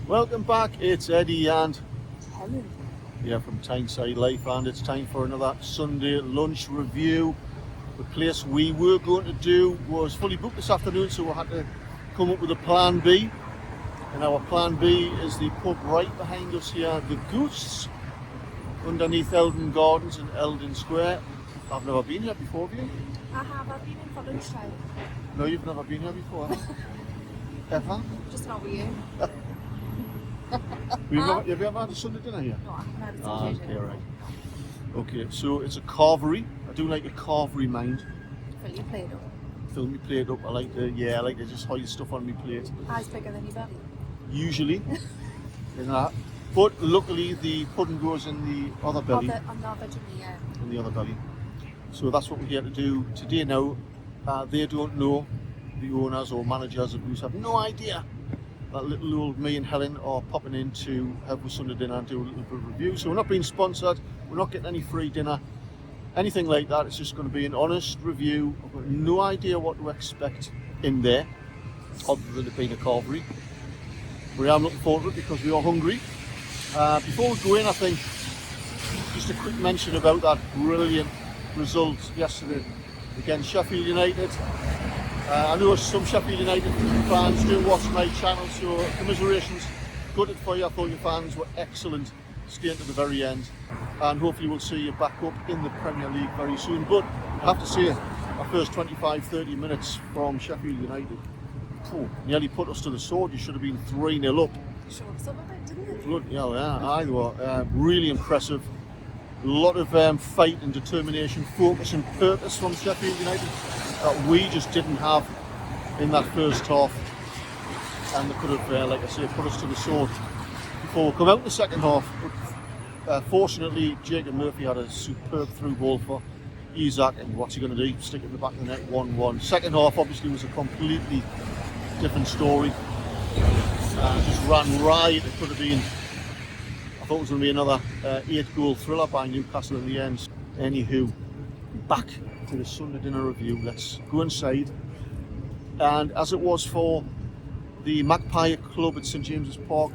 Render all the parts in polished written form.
Welcome back, it's Eddie and Helen. from Tyneside Life, and it's time for another Sunday lunch review. The place we were going to do was fully booked this afternoon, so we had to come up with a plan B. And our plan B is the pub right behind us here, the Goose, underneath Eldon Gardens in Eldon Square. I've never been here before, have you? I have. I've been in for lunchtime. No, you've never been here before, have you? Ever? Just not with you. Have you ever had a Sunday dinner here? No, I haven't had it since Okay, right. Okay, so it's a carvery. I do like a carvery mind. Fill your plate up. Fill me plate up. I like to just hide stuff on my plate. Eyes bigger than your belly. Usually. But luckily the pudding goes in the other belly. On the other Jimmy, yeah. In the other belly. So that's what we're here to do today now. They don't know, the owners or managers of Goose have no idea that little old me and Helen are popping in to have a Sunday dinner and do a little bit of review. So we're not being sponsored, we're not getting any free dinner, anything like that. It's just going to be an honest review. I've got no idea what to expect in there, other than it being a carvery. But I am looking forward to it because we are hungry. Before we go in, I think, just a quick mention about that brilliant result yesterday against Sheffield United. I know some Sheffield United fans do watch my channel, so commiserations. Gutted for you. I thought your fans were excellent, staying to the very end, and hopefully we'll see you back up in the Premier League very soon. But I have to say, our first 25-30 minutes from Sheffield United nearly put us to the sword. You should have been 3-0 up. Showed us up a bit, didn't it? Good, yeah, they were really impressive. A lot of fight and determination, focus and purpose from Sheffield United that we just didn't have in that first half, and they could have, like I say, put us to the sword before we come out in the second half. But fortunately, Jacob Murphy had a superb through ball for Isaac, and what's he going to do? Stick it in the back of the net, 1-1. Second half obviously was a completely different story. Just ran riot. It could have been, I thought it was going to be another 8-goal thriller by Newcastle in the end. Anywho, back to the Sunday dinner review. Let's go inside. And as it was for the Magpie Club at St James's Park,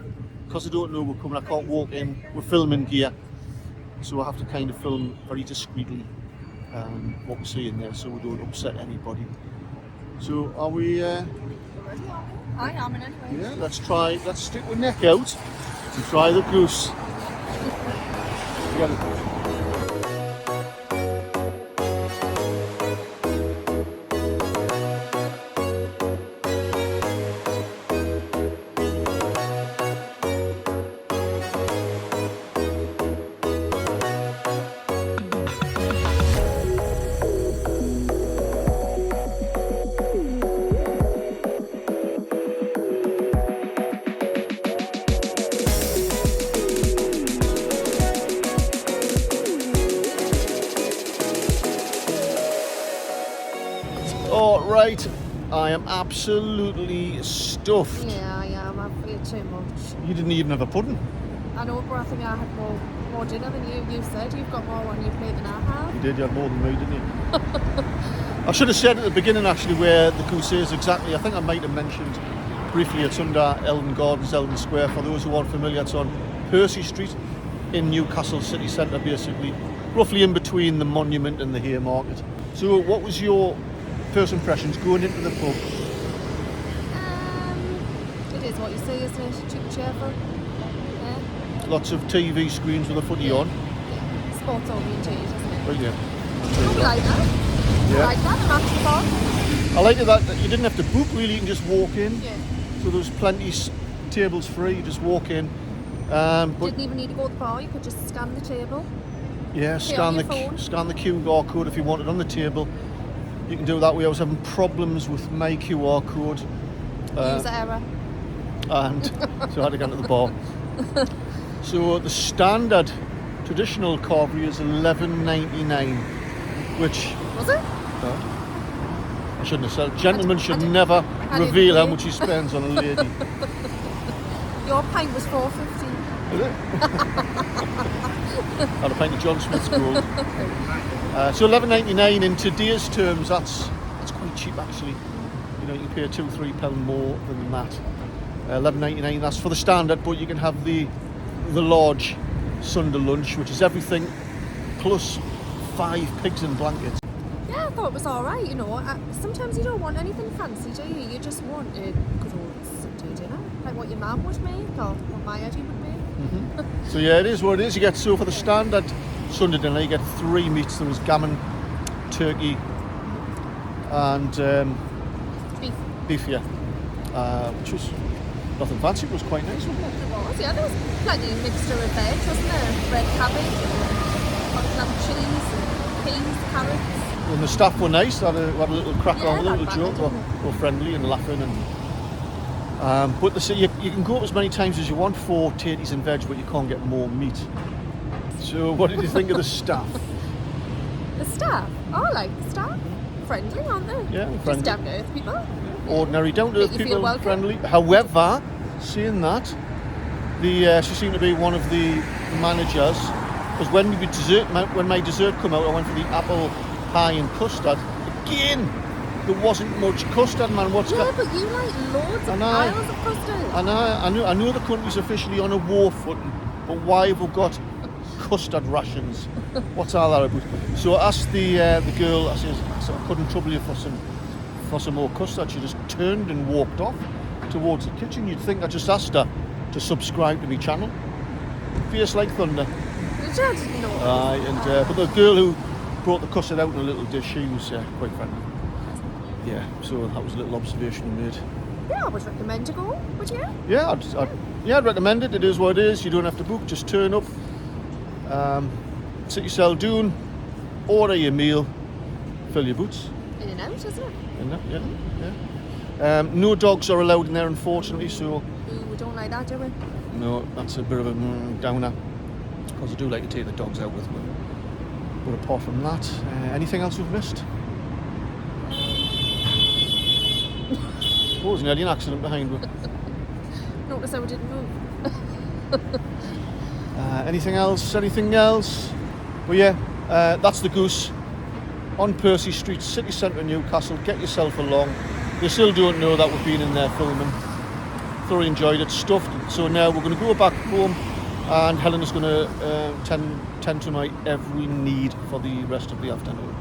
because I don't know we're coming, I can't walk in. We're filming gear, so I have to kind of film very discreetly what we see in there, so we don't upset anybody. So are we? I am in anyway. Yeah, let's stick with neck out and try the goose. Right, I am absolutely stuffed. Yeah, I am. I've ate too much. You didn't even have a pudding. I know, but I think I had more dinner than you. You said you've got more on your plate than I have. You did, you had more than me, didn't you? I should have said at the beginning actually where the Goose is exactly. I think I might have mentioned briefly it's under Eldon Gardens, Eldon Square. For those who aren't familiar, it's on Percy Street in Newcastle city centre, basically. Roughly in between the Monument and the Haymarket. So what was your first impressions going into the pub? It is what you say, isn't it? Cheap and cheerful. Yeah. Lots of TV screens with a footy on. Yeah. Sports orientated, isn't it? Right, yeah. I like that. Yeah. I like that. The match fun. I like that you didn't have to book really, you can just walk in. Yeah. So there's plenty tables free, you just walk in. But didn't even need to go to the bar, you could just scan the table. Yeah, scan the QR code if you want it on the table. You can do it that way. I was having problems with my QR code. User error. And so I had to go to the bar. So the standard traditional carvery is $11.99, which was it? I shouldn't have said. Gentlemen should never reveal how much he spends on a lady. Your pint was $4.50. Is it? Had a pint of John Smith's Gold. So $11.99 in today's terms, that's quite cheap actually. You know, you can pay £2-3 more than that $11.99. That's for the standard, but you can have the large Sunday lunch, which is everything plus 5 pigs in blankets. Yeah, I thought it was alright, you know. Sometimes you don't want anything fancy, do you? You just want a good old Sunday dinner, like what your mum would make or what my Eddie would make. So yeah, it is what it is. You get, so for the standard Sunday dinner, you get 3 meats. There was gammon, turkey, and beef, yeah, which was nothing fancy. It was quite nice, wasn't it? It was, yeah. There was plenty of mixture of veg, wasn't there? Red cabbage, and chilies, peas, carrots. And the staff were nice. Had a little crack Yeah, on, a little that joke. bad, Were friendly and laughing. And but they say you can go up as many times as you want for tatties and veg, but you can't get more meat. So what did you think of the staff? The staff? Oh, I like the staff. Friendly, aren't they? Yeah, Just friendly. down to earth people. Ordinary, down-to-earth Make you feel people, welcome. friendly. However, saying that, she seemed to be one of the managers. Because when my dessert come out, I went for the apple pie and custard. Again, there wasn't much custard, man. Yeah, but you like loads of piles of custard. And I know the country's officially on a war footing, but why have we got custard rations? What's all that about? So I asked the girl. I said I couldn't trouble you for some more custard. She just turned and walked off towards the kitchen. You'd think I just asked her to subscribe to my channel. Fierce like thunder. Which I didn't know. But the girl who brought the custard out in a little dish, she was quite friendly. Yeah, so that was a little observation I made. Yeah, I would recommend to go, would you? Yeah, I'd recommend it. It is what it is. You don't have to book. Just turn up, sit yourself down, order your meal, fill your boots. In and out, isn't it? And that, yeah. No dogs are allowed in there, unfortunately. So Ooh, we don't like that, do we? no, that's a bit of a downer. Because I do like to take the dogs out with me. But apart from that, anything else we've missed? Oh, there's nearly an accident behind me. Notice how we didn't move. Anything else? Anything else? Well, yeah, that's the Goose on Percy Street, city centre of Newcastle. Get yourself along. They still don't know that we've been in there filming. Thoroughly enjoyed it, stuffed. So now we're going to go back home, and Helen is going to tend to my every need for the rest of the afternoon.